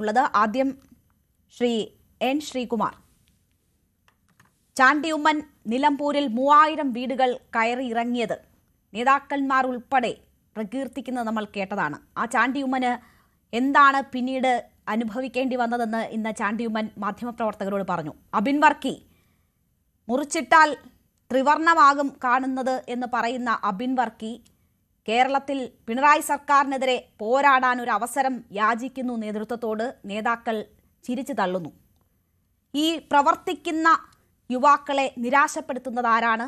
ഉള്ളത്. ആദ്യം ശ്രീ എൻ ശ്രീകുമാർ, ചാണ്ടി ഉമ്മൻ നിലമ്പൂരിൽ 3000 വീടുകൾ കയറി ഇറങ്ങിയത് നേതാക്കന്മാർ ഉൾപ്പെടെ പ്രകീർത്തിക്കുന്നത് നമ്മൾ കേട്ടതാണ്. ആ ചാണ്ടി ഉമ്മന് എന്താണ് പിന്നീട് അനുഭവിക്കേണ്ടി വന്നതെന്ന് ഇന്ന് ചാണ്ടി ഉമ്മൻ മാധ്യമപ്രവർത്തകരോട് പറഞ്ഞു. അബിൻ വർക്കി മുറിച്ചിട്ടാൽ ത്രിവർണമാകും കാണുന്നത് എന്ന് പറയുന്ന അബിൻ വർക്കി കേരളത്തിൽ പിണറായി സർക്കാരിനെതിരെ പോരാടാൻ ഒരു അവസരം യാചിക്കുന്നു നേതൃത്വത്തോട്. നേതാക്കൾ ചിരിച്ചു തള്ളുന്നു. ഈ പ്രവർത്തിക്കുന്ന യുവാക്കളെ നിരാശപ്പെടുത്തുന്നതാരാണ്?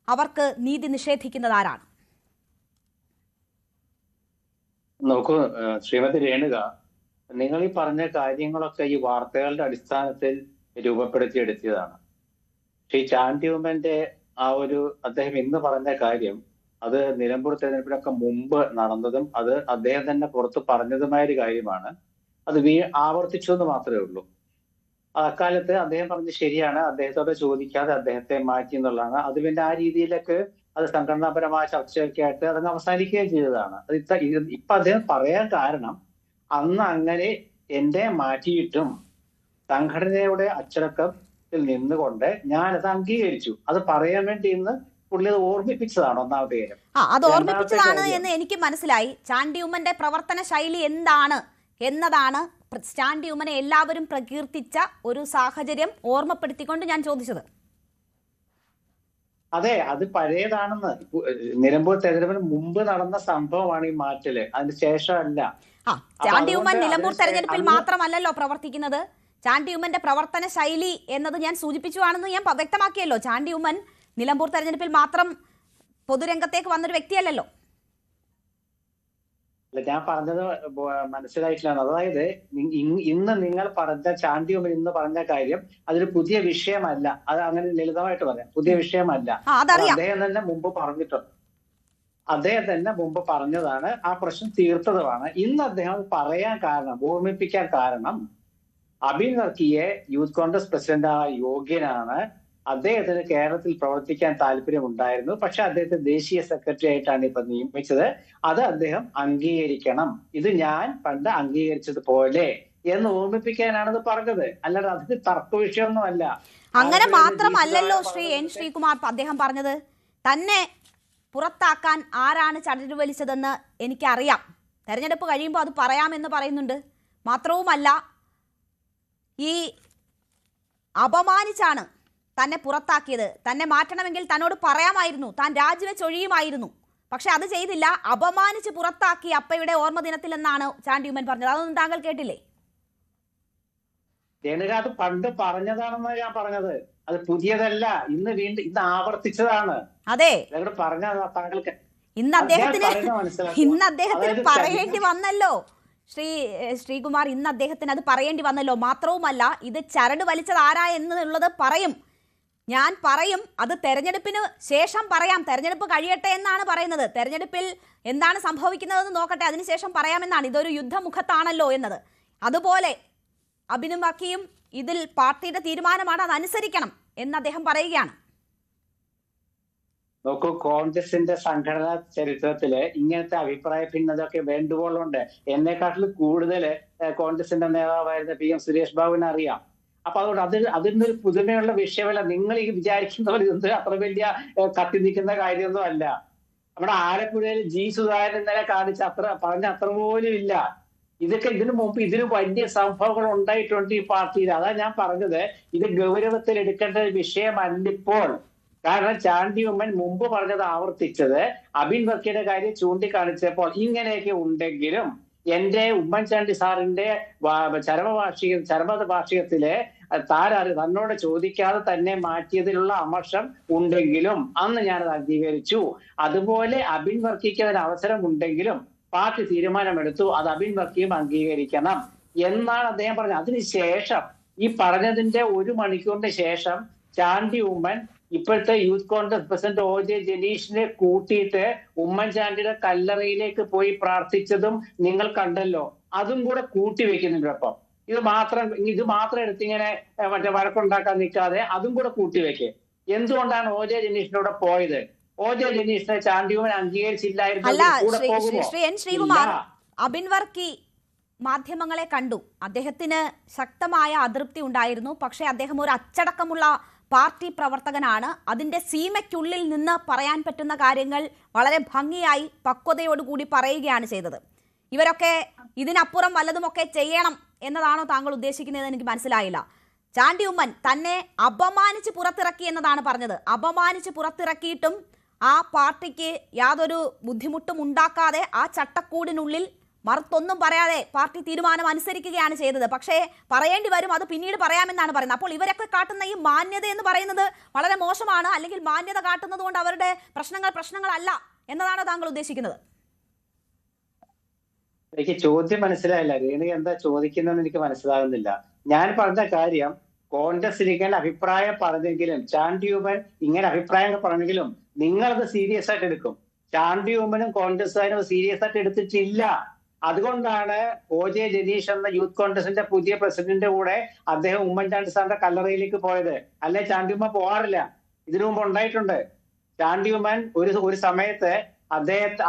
അവർക്ക് നീതി നിഷേധിക്കുന്നതാരാണ്? നോക്കൂ ശ്രീമതി രേണുക, നിങ്ങൾ ഈ പറഞ്ഞ കാര്യങ്ങളൊക്കെ ഈ വാർത്തകളുടെ അടിസ്ഥാനത്തിൽ രൂപപ്പെടുത്തിയെടുത്തതാണ്. ശ്രീ ചാണ്ടി ഉമ്മന്റെ അദ്ദേഹം ഇന്ന് പറഞ്ഞ കാര്യം അത് നിലമ്പൂർ തെരഞ്ഞെടുപ്പിനൊക്കെ മുമ്പ് നടന്നതും അത് അദ്ദേഹം തന്നെ പുറത്ത് പറഞ്ഞതുമായ ഒരു കാര്യമാണ്. അത് ആവർത്തിച്ചു എന്ന് മാത്രമേ ഉള്ളൂ. അക്കാലത്ത് അദ്ദേഹം പറഞ്ഞത് ശരിയാണ്, അദ്ദേഹത്തോട് ചോദിക്കാതെ അദ്ദേഹത്തെ മാറ്റി എന്നുള്ളതാണ്. അത് പിന്നെ ആ രീതിയിലേക്ക് അത് സംഘടനാപരമായ ചർച്ചയൊക്കെ ആയിട്ട് അതങ്ങ് അവസാനിക്കുകയും ചെയ്തതാണ്. അത് ഇപ്പൊ അദ്ദേഹം പറയാൻ കാരണം അന്ന് അങ്ങനെ എന്നെ മാറ്റിയിട്ടും സംഘടനയുടെ അച്ചടക്കത്തിൽ നിന്നുകൊണ്ട് ഞാനത് അംഗീകരിച്ചു. അത് പറയാൻ വേണ്ടി ഇന്ന് പുള്ളി അത് ഓർമ്മിപ്പിച്ചതാണ്. ഒന്നാമത്തെ കാര്യം അത് ഓർമ്മിപ്പിച്ചതാണ് എന്ന് എനിക്ക് മനസ്സിലായി. ചാണ്ടി ഉമ്മന്റെ പ്രവർത്തന ശൈലി എന്താണ് എന്നതാണ് ചാണ്ടി ഉമ്മനെ എല്ലാവരും പ്രകീർത്തിച്ച ഒരു സാഹചര്യം ഓർമ്മപ്പെടുത്തിക്കൊണ്ട് ഞാൻ ചോദിച്ചത്. അതെ, അത് പഴയതാണെന്ന്. നിലമ്പൂർ തെരഞ്ഞെടുപ്പിന് മുമ്പ് നടന്ന സംഭവമാണ് ഈ മാറ്റല്, അതിന് ശേഷമല്ല. ചാണ്ടി ഉമ്മൻ നിലമ്പൂർ തെരഞ്ഞെടുപ്പിൽ മാത്രമല്ലല്ലോ പ്രവർത്തിക്കുന്നത്. ചാണ്ടി ഉമ്മന്റെ പ്രവർത്തന ശൈലി എന്നത് ഞാൻ സൂചിപ്പിച്ചുവാണെന്ന് ഞാൻ വ്യക്തമാക്കിയല്ലോ. ചാണ്ടി ഉമ്മൻ നിലമ്പൂർ തെരഞ്ഞെടുപ്പിൽ മാത്രം പൊതുരംഗത്തേക്ക് വന്നൊരു വ്യക്തിയല്ലല്ലോ. ഞാൻ പറഞ്ഞത് മനസ്സിലായിട്ടില്ല. അതായത് ഇന്ന് നിങ്ങൾ പറഞ്ഞ ചാണ്ടി ഉമ്മൻ ഇന്ന് പറഞ്ഞ കാര്യം അതൊരു പുതിയ വിഷയമല്ല. അത് അങ്ങനെ ലളിതമായിട്ട് പറയാം, പുതിയ വിഷയമല്ല. അദ്ദേഹം തന്നെ മുമ്പ് പറഞ്ഞിട്ടുണ്ട്. അദ്ദേഹം തന്നെ മുമ്പ് പറഞ്ഞതാണ്, ആ പ്രശ്നം തീർത്തതുമാണ്. ഇന്ന് അദ്ദേഹം പറയാൻ കാരണം, ഓർമ്മിപ്പിക്കാൻ കാരണം അബിൻ വർക്കിയെ യൂത്ത് കോൺഗ്രസ് പ്രസിഡന്റ് യോഗ്യനാണ്, അദ്ദേഹത്തിന് കേരളത്തിൽ പ്രവർത്തിക്കാൻ താല്പര്യമുണ്ടായിരുന്നു, പക്ഷെ അദ്ദേഹത്തെ ദേശീയ സെക്രട്ടറി ആയിട്ടാണ് ഇപ്പൊ നിയമിച്ചത്, അത് അദ്ദേഹം അംഗീകരിക്കണം, ഇത് ഞാൻ പണ്ട് അംഗീകരിച്ചതുപോലെ എന്ന് ഓർമ്മിപ്പിക്കാനാണ് പറഞ്ഞത്. അല്ലാതെ അതിന് തർക്ക വിഷയമൊന്നുമല്ല. അങ്ങനെ മാത്രമല്ലല്ലോ ശ്രീ എൻ ശ്രീകുമാർ അദ്ദേഹം പറഞ്ഞത്. തന്നെ പുറത്താക്കാൻ ആരാണ് ചരട് വലിച്ചതെന്ന് എനിക്കറിയാം, തെരഞ്ഞെടുപ്പ് കഴിയുമ്പോൾ അത് പറയാമെന്ന് പറയുന്നുണ്ട്. മാത്രവുമല്ല, ഈ അപമാനിച്ചാണ് തന്നെ പുറത്താക്കിയത്. തന്നെ മാറ്റണമെങ്കിൽ തന്നോട് പറയാമായിരുന്നു, താൻ രാജിവെച്ചൊഴിയുമായിരുന്നു. പക്ഷെ അത് ചെയ്തില്ല, അപമാനിച്ച് പുറത്താക്കി അപ്പയുടെ ഓർമ്മ ദിനത്തിൽ എന്നാണ് ചാണ്ടി ഉമ്മൻ പറഞ്ഞത്. അതൊന്നും താങ്കൾ കേട്ടില്ലേ? അത് പണ്ട് പറഞ്ഞതാണെന്നാണ് ഞാൻ പറഞ്ഞത്, അത് പുതിയതല്ല. ഇന്ന് ആവർത്തിച്ചതാണ്. അതെ, പറഞ്ഞ താങ്കൾക്ക് ഇന്ന് അദ്ദേഹത്തിന് പറയേണ്ടി വന്നല്ലോ ശ്രീകുമാർ, ഇന്ന് അദ്ദേഹത്തിന് അത് പറയേണ്ടി വന്നല്ലോ. മാത്രവുമല്ല, ഇത് ചരട് വലിച്ചത് ആരാ എന്നുള്ളത് ഞാൻ പറയും, അത് തെരഞ്ഞെടുപ്പിന് ശേഷം പറയാം, തെരഞ്ഞെടുപ്പ് കഴിയട്ടെ എന്നാണ് പറയുന്നത്. തെരഞ്ഞെടുപ്പിൽ എന്താണ് സംഭവിക്കുന്നതെന്ന് നോക്കട്ടെ, അതിനുശേഷം പറയാമെന്നാണ്. ഇതൊരു യുദ്ധമുഖത്താണല്ലോ എന്നത്. അതുപോലെ അബിനും വക്കിയും ഇതിൽ പാർട്ടിയുടെ തീരുമാനമാണ്, അത് അനുസരിക്കണം എന്ന് അദ്ദേഹം പറയുകയാണ്. നോക്കൂ, കോൺഗ്രസിന്റെ സംഘടനാ ചരിത്രത്തില് ഇങ്ങനത്തെ അഭിപ്രായ ഭിന്നതയൊക്കെ വേണ്ടുവോളുണ്ട്. എന്നെക്കാട്ടിലും കൂടുതൽ കോൺഗ്രസിന്റെ നേതാവായിരുന്ന PM സുരേഷ് ബാബുവിനെ അറിയാം. അപ്പൊ അതുകൊണ്ട് അതിനൊരു പുതുമയുള്ള വിഷയമല്ല. നിങ്ങൾ ഈ വിചാരിക്കുന്ന പോലെ ഇത് അത്ര വലിയ കത്തി നിൽക്കുന്ന കാര്യമൊന്നും അല്ല. നമ്മുടെ ആലപ്പുഴയിൽ സുധാകരൻ ഇന്നലെ പറഞ്ഞ അത്ര പോലും ഇല്ല. ഇതിനു മുമ്പ് വലിയ സംഭവങ്ങൾ ഉണ്ടായിട്ടുണ്ട് ഈ പാർട്ടിയിൽ. അതാ ഞാൻ പറഞ്ഞത്, ഇത് ഗൗരവത്തിൽ എടുക്കേണ്ട ഒരു വിഷയമല്ലിപ്പോൾ. കാരണം ചാണ്ടി ഉമ്മൻ മുമ്പ് പറഞ്ഞത് ആവർത്തിച്ചത് അബിൻ വർക്കിയുടെ കാര്യം ചൂണ്ടിക്കാണിച്ചപ്പോൾ ഇങ്ങനെയൊക്കെ ഉണ്ടെങ്കിലും എന്റെ ഉമ്മൻചാണ്ടി സാറിന്റെ ചരമവാർഷികത്തിലെ തന്നോട് ചോദിക്കാതെ തന്നെ മാറ്റിയതിലുള്ള അമർഷം ഉണ്ടെങ്കിലും അന്ന് ഞാനത് അംഗീകരിച്ചു. അതുപോലെ അബിൻ വർക്കിക്ക് അതിന് അവസരം ഉണ്ടെങ്കിലും പാർട്ടി തീരുമാനമെടുത്തു, അത് അബിൻ വർക്കിയും അംഗീകരിക്കണം എന്നാണ് അദ്ദേഹം പറഞ്ഞത്. അതിനുശേഷം ഈ പറഞ്ഞതിന്റെ 1 മണിക്കൂറിന് ശേഷം ചാണ്ടി ഉമ്മൻ ഇപ്പോഴത്തെ യൂത്ത് കോൺഗ്രസ് പ്രസിഡന്റ് OJ ജനീഷിനെ കൂട്ടിയിട്ട് ഉമ്മൻചാണ്ടിയുടെ കല്ലറയിലേക്ക് പോയി പ്രാർത്ഥിച്ചതും നിങ്ങൾ കണ്ടല്ലോ. അതും കൂടെ കൂട്ടിവെക്കുന്നുണ്ട്. അപ്പം ഇത് മാത്രം എടുത്തിങ്ങനെ വഴക്കുണ്ടാക്കാൻ നിൽക്കാതെ അതും കൂടെ കൂട്ടിവെക്കേ. എന്തുകൊണ്ടാണ് OJ ജനീഷിനോട് പോയത്? OJ ജനീഷിനെ ചാണ്ടി ഉമ്മൻ അംഗീകരിച്ചില്ലായിരുന്നു. ശ്രീ എൻ ശ്രീകുമാർ, അബിൻ വർക്കി മാധ്യമങ്ങളെ കണ്ടു. അദ്ദേഹത്തിന് ശക്തമായ അതൃപ്തി ഉണ്ടായിരുന്നു. പക്ഷേ അദ്ദേഹം ഒരു അച്ചടക്കമുള്ള പാർട്ടി പ്രവർത്തകനാണ്. അതിൻ്റെ സീമയ്ക്കുള്ളിൽ നിന്ന് പറയാൻ പറ്റുന്ന കാര്യങ്ങൾ വളരെ ഭംഗിയായി പക്വതയോടുകൂടി പറയുകയാണ് ചെയ്തത്. ഇവരൊക്കെ ഇതിനപ്പുറം വല്ലതുമൊക്കെ ചെയ്യണം എന്നതാണോ താങ്കൾ ഉദ്ദേശിക്കുന്നതെന്ന് എനിക്ക് മനസ്സിലായില്ല. ചാണ്ടി ഉമ്മൻ തന്നെ അപമാനിച്ച് പുറത്തിറക്കി എന്നതാണ് പറഞ്ഞത്. അപമാനിച്ച് പുറത്തിറക്കിയിട്ടും ആ പാർട്ടിക്ക് യാതൊരു ബുദ്ധിമുട്ടും ഉണ്ടാക്കാതെ ആ ചട്ടക്കൂടിനുള്ളിൽ മറുത്തൊന്നും പറയാതെ പാർട്ടി തീരുമാനം അനുസരിക്കുകയാണ് ചെയ്തത്. പക്ഷേ പറയേണ്ടി വരും, അത് പിന്നീട് പറയാമെന്നാണ് പറയുന്നത്. അപ്പോൾ ഇവരൊക്കെ കാട്ടുന്ന ഈ മാന്യത എന്ന് പറയുന്നത് വളരെ മോശമാണ്, അല്ലെങ്കിൽ മാന്യത കാട്ടുന്നത് കൊണ്ട് അവരുടെ പ്രശ്നങ്ങളല്ല എന്നതാണോ താങ്കൾ ഉദ്ദേശിക്കുന്നത്? എനിക്ക് ചോദ്യം മനസ്സിലായില്ല. രേണുക എന്താ ചോദിക്കുന്നതെന്ന് എനിക്ക് മനസ്സിലാകുന്നില്ല. ഞാൻ പറഞ്ഞ കാര്യം, കോൺഗ്രസ് ഇരിക്കാൻ അഭിപ്രായം പറഞ്ഞെങ്കിലും, ചാണ്ടി ഉമ്മൻ ഇങ്ങനെ അഭിപ്രായങ്ങൾ പറഞ്ഞെങ്കിലും നിങ്ങളത് സീരിയസ് ആയിട്ട് എടുക്കും. ചാണ്ടി ഉമ്മനും കോൺഗ്രസ്സുകാരും സീരിയസ് ആയിട്ട് എടുത്തിട്ടില്ല. അതുകൊണ്ടാണ് OJ ജനീഷ് എന്ന യൂത്ത് കോൺഗ്രസിന്റെ പുതിയ പ്രസിഡന്റിന്റെ കൂടെ അദ്ദേഹം ഉമ്മൻചാണ്ടി സാറിന്റെ കല്ലറയിലേക്ക് പോയത്. അല്ലെ ചാണ്ടി ഉമ്മൻ പോകാറില്ല. ഇതിനു മുമ്പ് ഉണ്ടായിട്ടുണ്ട്. ചാണ്ടി ഉമ്മൻ ഒരു സമയത്ത്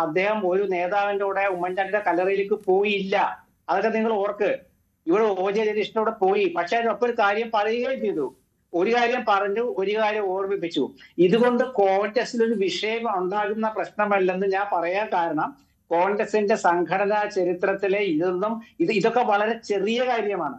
അദ്ദേഹം ഒരു നേതാവിന്റെ കൂടെ ഉമ്മൻചാണ്ടിയുടെ കല്ലറയിലേക്ക് പോയില്ല. അതൊക്കെ നിങ്ങൾ ഓർക്ക്. ഇവിടെ OJ ജനീഷിന്റെ കൂടെ പോയി. പക്ഷെ അതിനൊപ്പം ഒരു കാര്യം പറയുകയും ചെയ്തു. ഒരു കാര്യം പറഞ്ഞു, ഒരു കാര്യം ഓർമ്മിപ്പിച്ചു. ഇതുകൊണ്ട് കോൺഗ്രസിലൊരു വിഷയം ഉണ്ടാകുന്ന പ്രശ്നമല്ലെന്ന് ഞാൻ പറയാൻ കാരണം, കോൺഗ്രസിന്റെ സംഘടനാ ചരിത്രത്തിലെ ഇതൊക്കെ വളരെ ചെറിയ കാര്യമാണ്.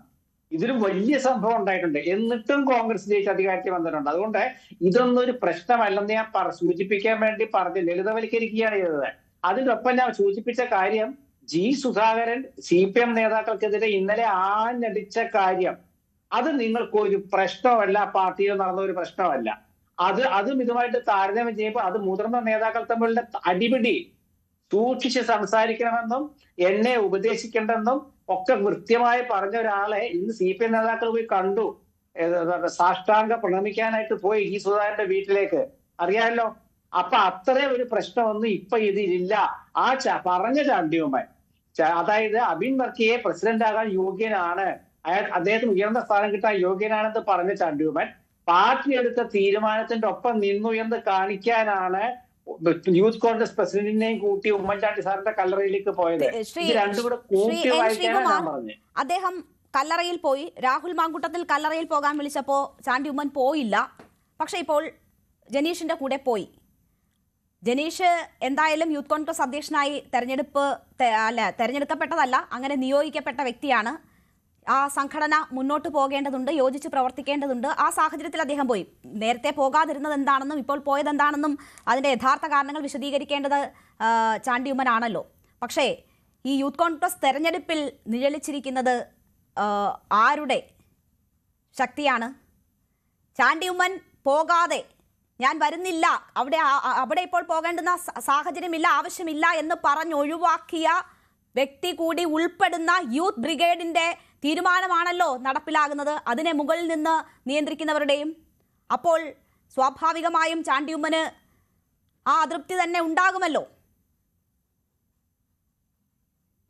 ഇതൊരു വലിയ സംഭവം ഉണ്ടായിട്ടുണ്ട്. എന്നിട്ടും കോൺഗ്രസ് ജയിച്ച് അധികാരത്തിൽ വന്നിട്ടുണ്ട്. അതുകൊണ്ട് ഇതൊന്നും ഒരു പ്രശ്നമല്ലെന്ന് ഞാൻ സൂചിപ്പിക്കാൻ വേണ്ടി പറഞ്ഞു ലളിതവൽക്കരിക്കുകയാണ് ചെയ്തത്. അതിനൊപ്പം ഞാൻ സൂചിപ്പിച്ച കാര്യം, G. സുധാകരൻ CPM നേതാക്കൾക്കെതിരെ ഇന്നലെ ആഞ്ഞടിച്ച കാര്യം, അത് നിങ്ങൾക്കൊരു പ്രശ്നമല്ല, പാർട്ടിയിൽ നടന്ന ഒരു പ്രശ്നമല്ല. അതും ഇതുമായിട്ട് താരതമ്യം ചെയ്യുമ്പോൾ അത് മുതിർന്ന നേതാക്കൾ തമ്മിലുള്ള അടിപിടി, സൂക്ഷിച്ച് സംസാരിക്കണമെന്നും എന്നെ ഉപദേശിക്കേണ്ടെന്നും ഒക്കെ കൃത്യമായി പറഞ്ഞ ഒരാളെ ഇന്ന് CPM നേതാക്കൾ പോയി കണ്ടു. സാഷ്ടാംഗ പ്രണമിക്കാനായിട്ട് പോയി G. സുധാകരന്റെ വീട്ടിലേക്ക്. അറിയാമല്ലോ. അപ്പൊ അത്രയും ഒരു പ്രശ്നമൊന്നും ഇപ്പൊ ഇതിലില്ല. പറഞ്ഞ ചാണ്ടി ഉമ്മൻ, അതായത് അബിൻ വർക്കിയെ പ്രസിഡന്റ് ആകാൻ യോഗ്യനാണ്, അദ്ദേഹത്തിന് ഉയർന്ന സ്ഥാനം കിട്ടാൻ യോഗ്യനാണെന്ന് പറഞ്ഞ ചാണ്ടി ഉമ്മൻ പാർട്ടി എടുത്ത തീരുമാനത്തിന്റെ ഒപ്പം നിന്നു എന്ന് കാണിക്കാനാണ് യൂത്ത് കോൺഗ്രസ് പ്രസിഡന്റിനെയും കൂട്ടി ഉമ്മൻചാണ്ടി സാറിന്റെ കല്ലറയിലേക്ക് പോയത്. ഇത് രണ്ടും കൂടെ കൂട്ടി വായിക്കാനാണ് ഞാൻ പറഞ്ഞത്. അദ്ദേഹം കല്ലറയിൽ പോയി. രാഹുൽ മാങ്കൂട്ടത്തിൽ കല്ലറയിൽ പോകാൻ വിളിച്ചപ്പോ ചാണ്ടി ഉമ്മൻ പോയില്ല. പക്ഷെ ഇപ്പോൾ ജനീഷിന്റെ കൂടെ പോയി. ജനീഷ് എന്തായാലും യൂത്ത് കോൺഗ്രസ് അധ്യക്ഷനായി തെരഞ്ഞെടുക്കപ്പെട്ടതല്ല, അങ്ങനെ നിയോഗിക്കപ്പെട്ട വ്യക്തിയാണ്. ആ സംഘടന മുന്നോട്ട് പോകേണ്ടതുണ്ട്, യോജിച്ച് പ്രവർത്തിക്കേണ്ടതുണ്ട്. ആ സാഹചര്യത്തിൽ അദ്ദേഹം പോയി. നേരത്തെ പോകാതിരുന്നത് എന്താണെന്നും ഇപ്പോൾ പോയത് എന്താണെന്നും അതിൻ്റെ യഥാർത്ഥ കാരണങ്ങൾ വിശദീകരിക്കേണ്ടത് ചാണ്ടി ഉമ്മനാണല്ലോ. പക്ഷേ ഈ യൂത്ത് കോൺഗ്രസ് തെരഞ്ഞെടുപ്പിൽ നിഴലിച്ചിരിക്കുന്നത് ആരുടെ ശക്തിയാണ്? ചാണ്ടി ഉമ്മൻ പോകാതെ ഞാൻ വരുന്നില്ല, അവിടെ ഇപ്പോൾ പോകേണ്ടുന്ന സാഹചര്യമില്ല, ആവശ്യമില്ല എന്ന് പറഞ്ഞൊഴിവാക്കിയ വ്യക്തി കൂടി ഉൾപ്പെടുന്ന യൂത്ത് ബ്രിഗേഡിന്റെ തീരുമാനമാണല്ലോ നടപ്പിലാകുന്നത്, അതിനെ മുകളിൽ നിന്ന് നിയന്ത്രിക്കുന്നവരുടെയും. അപ്പോൾ സ്വാഭാവികമായും ചാണ്ടി ഉമ്മന് ആ അതൃപ്തി തന്നെ ഉണ്ടാകുമല്ലോ.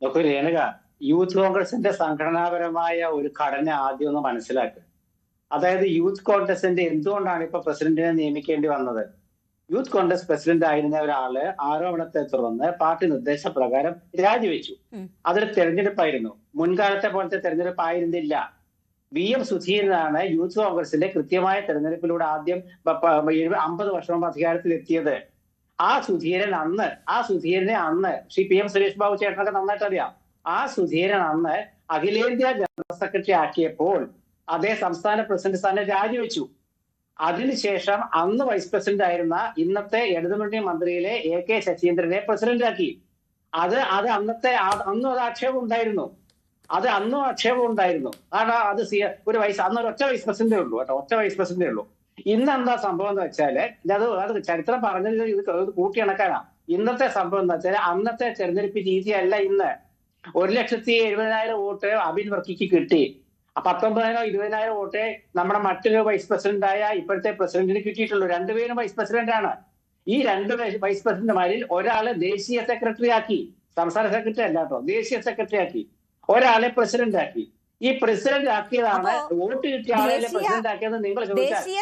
നോക്കൂ രേണുക, യൂത്ത് കോൺഗ്രസിന്റെ സംഘടനാപരമായ ഒരു ഘടന ആദ്യം ഒന്ന് മനസ്സിലാക്കുക. അതായത് യൂത്ത് കോൺഗ്രസിന്റെ എന്തുകൊണ്ടാണ് ഇപ്പൊ പ്രസിഡന്റിനെ നിയമിക്കേണ്ടി വന്നത്? യൂത്ത് കോൺഗ്രസ് പ്രസിഡന്റ് ആയിരുന്ന ഒരാള് ആരോപണത്തെ തുടർന്ന് പാർട്ടി നിർദ്ദേശപ്രകാരം രാജിവെച്ചു. അതൊരു തെരഞ്ഞെടുപ്പായിരുന്നു. മുൻകാലത്തെ പോലത്തെ തെരഞ്ഞെടുപ്പ് ആയിരുന്നില്ല. VM സുധീരനാണ് യൂത്ത് കോൺഗ്രസിന്റെ കൃത്യമായ തെരഞ്ഞെടുപ്പിലൂടെ ആദ്യം 50 വർഷം മുമ്പ് അധികാരത്തിലെത്തിയത്. ആ സുധീരനെ അന്ന് ശ്രീ PM സുരേഷ് ബാബു ചേട്ടനൊക്കെ നന്നായിട്ട് അറിയാം. ആ സുധീരൻ അന്ന് അഖിലേന്ത്യാ ജനറൽ സെക്രട്ടറി ആക്കിയപ്പോൾ അതേ സംസ്ഥാന പ്രസിഡന്റ് സ്ഥാനം രാജിവെച്ചു. അതിനുശേഷം അന്ന് വൈസ് പ്രസിഡന്റ് ആയിരുന്ന ഇന്നത്തെ ഇടതുമുന്നണി മന്ത്രിയിലെ AK ശശീന്ദ്രനെ പ്രസിഡന്റാക്കി. അന്നും അത് ആക്ഷേപം ഉണ്ടായിരുന്നു. അന്നും ആക്ഷേപം ഉണ്ടായിരുന്നു. കാരണം അന്ന് ഒറ്റ വൈസ് പ്രസിഡന്റേ ഉള്ളൂ കേട്ടോ, ഒറ്റ വൈസ് പ്രസിഡന്റേ ഉള്ളൂ. ഇന്ന് എന്താ സംഭവം എന്ന് വെച്ചാല്, അത് ചരിത്രം പറഞ്ഞത് ഇത് കൂട്ടിയിണക്കാനാ. ഇന്നത്തെ സംഭവം എന്ന് വെച്ചാൽ, അന്നത്തെ തെരഞ്ഞെടുപ്പ് രീതിയല്ല ഇന്ന്. 1,70,70,000 വോട്ട് അബിൻ വർക്കിക്ക് കിട്ടി. 19,000 20,000 വോട്ട് നമ്മുടെ മറ്റൊരു വൈസ് പ്രസിഡന്റായ ഇപ്പോഴത്തെ പ്രസിഡന്റിന് കിട്ടിയിട്ടുള്ളൂ. രണ്ടുപേരും വൈസ് പ്രസിഡന്റ് ആണ്. ഈ രണ്ട് വൈസ് പ്രസിഡന്റുമാരിൽ ഒരാളെ ദേശീയ സെക്രട്ടറി ആക്കി, സംസ്ഥാന സെക്രട്ടറി അല്ല കേട്ടോ, ദേശീയ സെക്രട്ടറി ആക്കി. ഒരാളെ പ്രസിഡന്റ് ആക്കി. ഈ പ്രസിഡന്റ് ആക്കിയതാണ്, വോട്ട് കിട്ടിയ ആളെ പ്രസിഡന്റ് ആക്കിയത്. നിങ്ങൾ ദേശീയ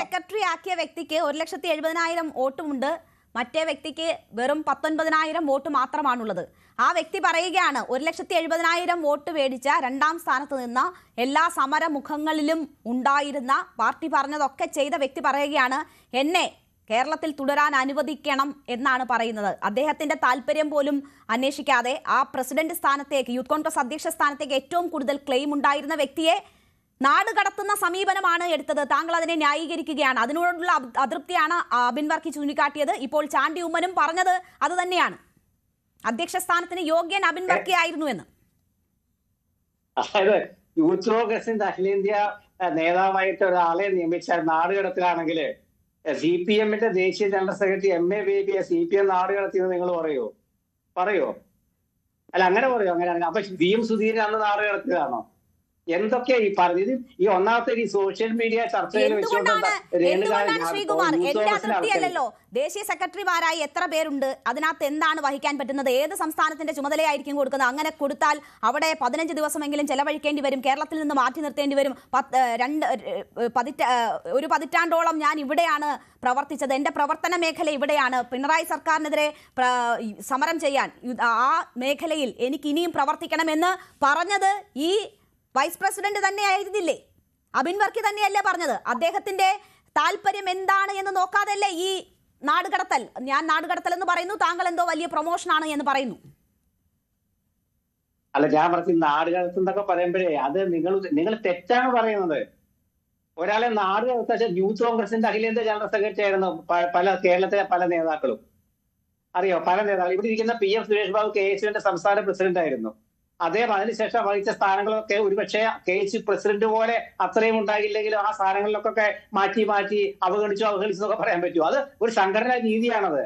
സെക്രട്ടറി ആക്കിയ വ്യക്തിക്ക് 1,70,70,000 വോട്ടുമുണ്ട്. മറ്റേ വ്യക്തിക്ക് വെറും 19,000 വോട്ട് മാത്രമാണുള്ളത്. ആ വ്യക്തി പറയുകയാണ് 1,70,000 വോട്ട് മേടിച്ച രണ്ടാം സ്ഥാനത്ത് നിന്ന് എല്ലാ സമരമുഖങ്ങളിലും ഉണ്ടായിരുന്ന പാർട്ടി പറഞ്ഞതൊക്കെ ചെയ്ത വ്യക്തി പറയുകയാണ് എന്നെ കേരളത്തിൽ തുടരാൻ അനുവദിക്കണം എന്നാണ് പറയുന്നത്. അദ്ദേഹത്തിന്റെ താല്പര്യം പോലും അന്വേഷിക്കാതെ ആ പ്രസിഡന്റ് സ്ഥാനത്തേക്ക്, യൂത്ത് കോൺഗ്രസ് അധ്യക്ഷ സ്ഥാനത്തേക്ക് ഏറ്റവും കൂടുതൽ ക്ലെയിം ഉണ്ടായിരുന്ന വ്യക്തിയെ നാട് കടത്തുന്ന സമീപനമാണ് എടുത്തത്. താങ്കൾ അതിനെ ന്യായീകരിക്കുകയാണ്. അതിനോടുള്ള അതൃപ്തിയാണ് അബിൻ വർക്കി ചൂണ്ടിക്കാട്ടിയത്. ഇപ്പോൾ ചാണ്ടി ഉമ്മനും പറഞ്ഞത് അത് തന്നെയാണ്, അധ്യക്ഷ സ്ഥാനത്തിന് യോഗ്യൻ അബിൻ വർക്കി ആയിരുന്നു എന്ന്. അതായത് യൂത്ത് കോൺഗ്രസിന്റെ അഖിലേന്ത്യാ നേതാവായിട്ട് ഒരാളെ നിയമിച്ചാൽ നാടുകടത്തിലാണെങ്കിൽ CPM-ന്റെ ദേശീയ ജനറൽ സെക്രട്ടറി MA ബേബിയെ CPM നാടുകടത്തിയെന്ന് നിങ്ങൾ പറയോ? അല്ല, അങ്ങനെ പറയോ? അങ്ങനെയാണെങ്കിൽ അപ്പൊ VM സുധീരൻ അന്ന് നാടുകടത്തിയതാണോ? എന്തൊക്കെയാ ഈ പറഞ്ഞത്? ഈ ഒന്നാമത്തെ ഈ സോഷ്യൽ മീഡിയ ചർച്ചയിൽ എന്തുകൊണ്ടാണ് ശ്രീകുമാർ, എന്റെ അതിർത്തിയല്ലല്ലോ, ദേശീയ സെക്രട്ടറിമാരായി എത്ര പേരുണ്ട്, അതിനകത്ത് എന്താണ് വഹിക്കാൻ പറ്റുന്നത്, ഏത് സംസ്ഥാനത്തിന്റെ ചുമതലയായിരിക്കും കൊടുക്കുന്നത്? അങ്ങനെ കൊടുത്താൽ അവിടെ 15 ദിവസമെങ്കിലും ചെലവഴിക്കേണ്ടി വരും, കേരളത്തിൽ നിന്ന് മാറ്റി നിർത്തേണ്ടി വരും. ഒരു പതിറ്റാണ്ടോളം ഞാൻ ഇവിടെയാണ് പ്രവർത്തിച്ചത്, എന്റെ പ്രവർത്തന മേഖല ഇവിടെയാണ്, പിണറായി സർക്കാരിനെതിരെ സമരം ചെയ്യാൻ ആ മേഖലയിൽ എനിക്ക് ഇനിയും പ്രവർത്തിക്കണമെന്ന് പറഞ്ഞത് ഈ വൈസ് പ്രസിഡന്റ് തന്നെയായിരുന്നില്ലേ? അബിൻ വർക്കി തന്നെയല്ലേ പറഞ്ഞത്? അദ്ദേഹത്തിന്റെ താല്പര്യം എന്താണ് എന്ന് നോക്കാതല്ലേ ഈ നാടുകടത്തൽ? ഞാൻ നാടുകടത്തൽ എന്ന് പറയുന്നു, താങ്കൾ എന്തോ വലിയ പ്രൊമോഷനാണ് എന്ന് പറയുന്നു. അല്ല, ഞാൻ പറഞ്ഞു നാടുകടത്തൽ എന്നൊക്കെ പറയുമ്പോഴേ അത് നിങ്ങൾ തെറ്റാണ് പറയുന്നത്. ഒരാളെ നാടുകടത്താൽ യൂത്ത് കോൺഗ്രസിന്റെ അഖിലേന്ത്യാ ജനറൽ സെക്രട്ടറി ആയിരുന്നു കേരളത്തിലെ പല നേതാക്കളും. അറിയോ? പല നേതാക്കൾ ഇവിടെ ഇരിക്കുന്ന PM സുരേഷ് ബാബു KSUവിന്റെ സംസ്ഥാന പ്രസിഡന്റ് ആയിരുന്നു. അദ്ദേഹം അതിനുശേഷം വഹിച്ച സ്ഥാനങ്ങളൊക്കെ ഒരുപക്ഷെ KSU പ്രസിഡന്റ് പോലെ അത്രയും ഉണ്ടാകില്ലെങ്കിലും ആ സ്ഥാനങ്ങളിലൊക്കെ മാറ്റി അവഗണിച്ചെന്നൊക്കെ പറയാൻ പറ്റുമോ? അത് ഒരു സംഘടനാ രീതിയാണത്.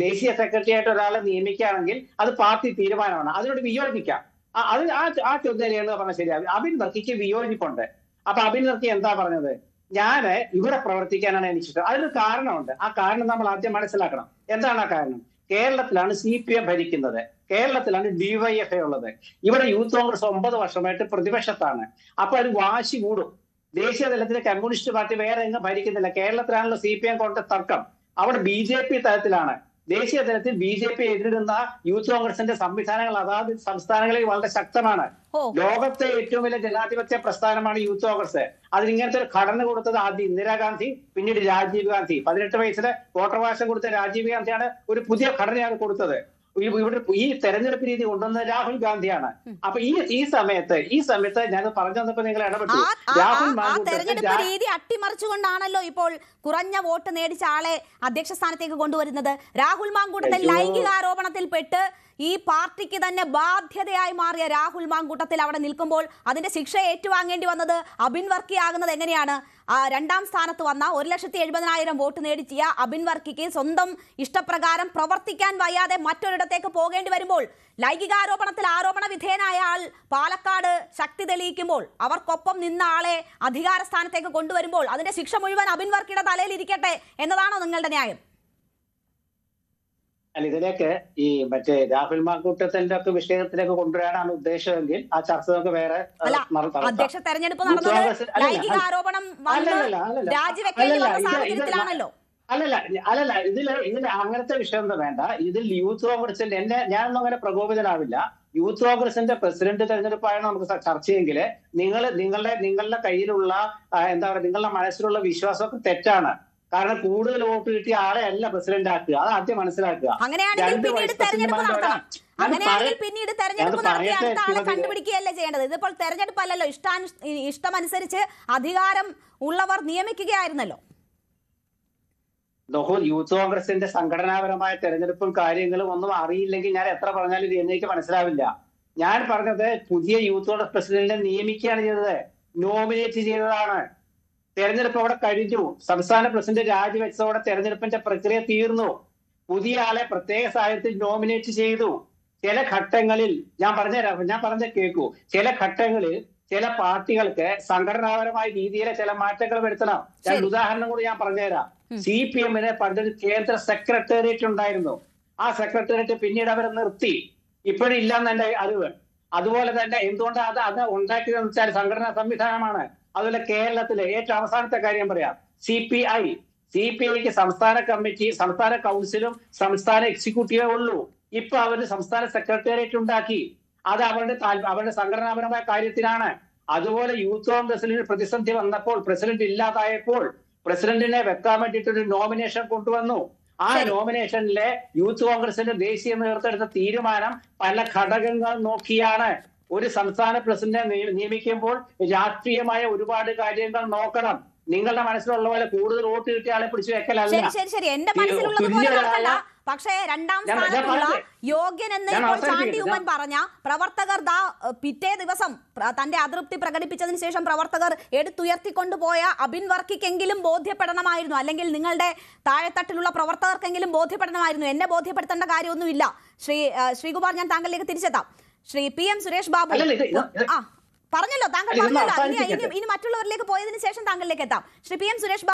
ദേശീയ സെക്രട്ടറി ആയിട്ട് ഒരാളെ നിയമിക്കുകയാണെങ്കിൽ അത് പാർട്ടി തീരുമാനമാണ്, അതിനോട് വിയോജിക്കാം. അത് ആ ചോദ്യം പറഞ്ഞാൽ ശരിയാവും. അബിൻ വർക്കിക്ക് വിയോജിപ്പുണ്ട്. അപ്പൊ അബിൻ വർക്കി എന്താ പറഞ്ഞത്? ഞാന് ഇവിടെ പ്രവർത്തിക്കാനാണ് എനിക്കിഷ്ടം. അതിനൊരു കാരണമുണ്ട്. ആ കാരണം നമ്മൾ ആദ്യം മനസ്സിലാക്കണം. എന്താണ് ആ കാരണം? കേരളത്തിലാണ് CPM ഭരിക്കുന്നത്, കേരളത്തിലാണ് DYFI ഉള്ളത്. ഇവിടെ യൂത്ത് കോൺഗ്രസ് 9 വർഷമായിട്ട് പ്രതിപക്ഷത്താണ്. അപ്പൊ അത് വാശി കൂടും. ദേശീയ തലത്തിൽ കമ്മ്യൂണിസ്റ്റ് പാർട്ടി വേറെ എങ്ങും ഭരിക്കുന്നില്ല. കേരളത്തിലാണല്ലോ CPM കൊണ്ട് തർക്കം. അവിടെ BJP തലത്തിലാണ്. ദേശീയ തലത്തിൽ BJP എതിരിടുന്ന യൂത്ത് കോൺഗ്രസിന്റെ സംവിധാനങ്ങൾ അതാത് സംസ്ഥാനങ്ങളിൽ വളരെ ശക്തമാണ്. ലോകത്തെ ഏറ്റവും വലിയ ജനാധിപത്യ പ്രസ്ഥാനമാണ് യൂത്ത് കോൺഗ്രസ്. അതിനിങ്ങനത്തെ ഒരു ഘടന കൊടുത്തത് ആദ്യം ഇന്ദിരാഗാന്ധി, പിന്നീട് രാജീവ് ഗാന്ധി. 18 വയസ്സിൽ വോട്ടവകാശം കൊടുത്ത രാജീവ് ഗാന്ധിയാണ് ഒരു പുതിയ ഘടനയാണ് കൊടുത്തത്. ഇവിടെ ഈ തെരഞ്ഞെടുപ്പ് രീതി കൊണ്ടുവന്നത് രാഹുൽ ഗാന്ധിയാണ്. അപ്പൊ ഈ സമയത്ത് ഞാൻ പറഞ്ഞു തന്നപ്പോ നിങ്ങൾ ഇടപെട്ടു. തെരഞ്ഞെടുപ്പ് രീതി അട്ടിമറിച്ചുകൊണ്ടാണല്ലോ ഇപ്പോൾ കുറഞ്ഞ വോട്ട് നേടിച്ച ആളെ അധ്യക്ഷ സ്ഥാനത്തേക്ക് കൊണ്ടുവരുന്നത്. രാഹുൽ മാങ്കൂട്ടത്തിൽ ലൈംഗികാരോപണത്തിൽ ഈ പാർട്ടിക്ക് തന്നെ ബാധ്യതയായി മാറിയ രാഹുൽ മാങ്കൂട്ടത്തിൽ അവിടെ നിൽക്കുമ്പോൾ അതിന്റെ ശിക്ഷ ഏറ്റുവാങ്ങേണ്ടി വന്നത് അബിൻ വർക്കി ആകുന്നത് എങ്ങനെയാണ്? രണ്ടാം സ്ഥാനത്ത് വന്ന 1,70,000 വോട്ട് നേടിയ അബിൻ വർക്കിക്ക് സ്വന്തം ഇഷ്ടപ്രകാരം പ്രവർത്തിക്കാൻ വയ്യാതെ മറ്റൊരിടത്തേക്ക് പോകേണ്ടി വരുമ്പോൾ, ലൈംഗികാരോപണത്തിൽ ആരോപണ വിധേയനായ ആൾ പാലക്കാട് ശക്തി തെളിയിക്കുമ്പോൾ അവർക്കൊപ്പം നിന്ന ആളെ അധികാര സ്ഥാനത്തേക്ക് കൊണ്ടുവരുമ്പോൾ അതിന്റെ ശിക്ഷ മുഴുവൻ അബിൻ വർക്കിയുടെ തലയിൽ ഇരിക്കട്ടെ എന്നതാണോ നിങ്ങളുടെ ന്യായം? അല്ല, ഇതിലേക്ക് ഈ മറ്റേ രാഹുൽ മാങ്കൂട്ടത്തിന്റെ ഒക്കെ വിഷയത്തിലേക്ക് കൊണ്ടുവരാനാണ് ഉദ്ദേശമെങ്കിൽ ആ ചർച്ച നമുക്ക് വേറെ അധ്യക്ഷ തെരഞ്ഞെടുപ്പ് നടന്നത് ലൈംഗിക ആരോപണം രാജിവെക്കേണ്ടി വന്ന സാഹചര്യത്തിലാണല്ലോ. അല്ലല്ല ഇതിൽ അങ്ങനത്തെ വിഷയം ഒന്നും വേണ്ട. ഇതിൽ യൂത്ത് കോൺഗ്രസിന്റെ ഞാനൊന്നും അങ്ങനെ പ്രകോപിതനാവില്ല. യൂത്ത് കോൺഗ്രസിന്റെ പ്രസിഡന്റ് തെരഞ്ഞെടുപ്പായാണ് നമുക്ക് ചർച്ചയെങ്കിൽ നിങ്ങളുടെ കയ്യിലുള്ള എന്താ പറയുക, നിങ്ങളുടെ മനസ്സിലുള്ള വിശ്വാസമൊക്കെ തെറ്റാണ്. കാരണം കൂടുതൽ വോട്ട് കിട്ടിയ ആളെ അല്ല പ്രസിഡന്റ് ആക്കുക, അത് ആദ്യം മനസ്സിലാക്കുക. അങ്ങനെയാണെങ്കിൽ പിന്നീട് തെരഞ്ഞെടുപ്പ് നടത്തി അടുത്ത ആളെ കണ്ടുപിടിക്കുകയല്ലേ ചെയ്യേണ്ടത്? ഇതിപ്പോൾ തെരഞ്ഞെടുപ്പ് അല്ലല്ലോ, ഇഷ്ടമനുസരിച്ച് അധികാരം ഉള്ളവർ നിയമിക്കുകയായിരുന്നല്ലോ. യൂത്ത് കോൺഗ്രസിന്റെ സംഘടനാപരമായ തെരഞ്ഞെടുപ്പും കാര്യങ്ങളും ഒന്നും അറിയില്ലെങ്കിൽ ഞാൻ എത്ര പറഞ്ഞാലും ഇത് എനിക്ക് മനസ്സിലാവില്ല. ഞാൻ പറഞ്ഞത് പുതിയ യൂത്ത് കോൺഗ്രസ് പ്രസിഡന്റിനെ നിയമിക്കുകയാണ് ചെയ്തത്, നോമിനേറ്റ് ചെയ്തതാണ്. തെരഞ്ഞെടുപ്പ് അവിടെ കഴിഞ്ഞു. സംസ്ഥാന പ്രസിഡന്റ് രാജിവെച്ചതോടെ തെരഞ്ഞെടുപ്പിന്റെ പ്രക്രിയ തീർന്നു. പുതിയ ആളെ പ്രത്യേക സാഹചര്യത്തിൽ നോമിനേറ്റ് ചെയ്തു. ചില ഘട്ടങ്ങളിൽ ഞാൻ പറഞ്ഞ കേൾക്കൂ, ചില ഘട്ടങ്ങളിൽ ചില പാർട്ടികൾക്ക് സംഘടനാപരമായ രീതിയിലെ ചില മാറ്റങ്ങൾ വരുത്തണം. ഞാൻ ഉദാഹരണം കൂടി ഞാൻ പറഞ്ഞുതരാം. CPM-ന് പണ്ടൊരു കേന്ദ്ര സെക്രട്ടേറിയറ്റ് ഉണ്ടായിരുന്നു. ആ സെക്രട്ടേറിയറ്റ് പിന്നീട് അവർ നിർത്തി, ഇപ്പോഴില്ലെന്ന് എന്റെ അറിവ്. അതുപോലെ തന്നെ എന്തുകൊണ്ടാണ് അത് ഉണ്ടാക്കിയതെന്ന് വെച്ചാൽ സംഘടനാ സംവിധാനമാണ്. അതുപോലെ കേരളത്തിലെ ഏറ്റവും അവസാനത്തെ കാര്യം പറയാം, CPIക്ക് സംസ്ഥാന കമ്മിറ്റി, സംസ്ഥാന കൗൺസിലും സംസ്ഥാന എക്സിക്യൂട്ടീവേ ഉള്ളൂ. ഇപ്പൊ അവര് സംസ്ഥാന സെക്രട്ടേറിയറ്റ് ഉണ്ടാക്കി. അത് അവരുടെ സംഘടനാപരമായ കാര്യത്തിനാണ്. അതുപോലെ യൂത്ത് കോൺഗ്രസിൽ ഒരു പ്രതിസന്ധി വന്നപ്പോൾ, പ്രസിഡന്റ് ഇല്ലാതായപ്പോൾ പ്രസിഡന്റിനെ വെക്കാൻ വേണ്ടിയിട്ട് ഒരു നോമിനേഷൻ കൊണ്ടുവന്നു. ആ നോമിനേഷനിലെ യൂത്ത് കോൺഗ്രസിന്റെ ദേശീയ നേതൃത്വം എടുത്ത തീരുമാനം പല ഘടകങ്ങൾ നോക്കിയാണ്. ഒരു സംസ്ഥാന പ്രസിഡന്റിനെ നിയമിക്കുമ്പോൾ രാഷ്ട്രീയമായ ഒരുപാട് കാര്യങ്ങൾ നോക്കണം. നിങ്ങളുടെ മനസ്സിലുള്ള പോലെ കൂടുതൽ വോട്ട് കിട്ടിയ ആളെ പിടിച്ചു വെക്കലല്ല. ശരി, എന്റെ മനസ്സിലുള്ളതുപോലെ നടക്കണ്ട. പക്ഷേ രണ്ടാം സ്ഥാനത്തുള്ള യോഗ്യൻ എന്ന് ഇപ്പോൾ ചാണ്ടി ഉമ്മൻ പറഞ്ഞ പ്രവർത്തകർ പിറ്റേ ദിവസം തന്റെ അതൃപ്തി പ്രകടിപ്പിച്ചതിന് ശേഷം പ്രവർത്തകർ എടുത്തുയർത്തിക്കൊണ്ടുപോയ അബിൻ വർക്കിക്കെങ്കിലും ബോധ്യപ്പെടണമായിരുന്നു, അല്ലെങ്കിൽ നിങ്ങളുടെ താഴെത്തട്ടിലുള്ള പ്രവർത്തകർക്കെങ്കിലും ബോധ്യപ്പെടണമായിരുന്നു. എന്നെ ബോധ്യപ്പെടുത്തേണ്ട കാര്യമൊന്നുമില്ല. ശ്രീകുമാർ, ഞാൻ താങ്കളിലേക്ക് തിരിച്ചെത്താം. ശ്രീ PM സുരേഷ് ബാബു പറഞ്ഞല്ലോ, താങ്കൾ പറഞ്ഞല്ലോ, ഇനി മറ്റുള്ളവരിലേക്ക് പോയതിനു ശേഷം താങ്കളിലേക്ക് എത്താം. ശ്രീ PM സുരേഷ് ബാബു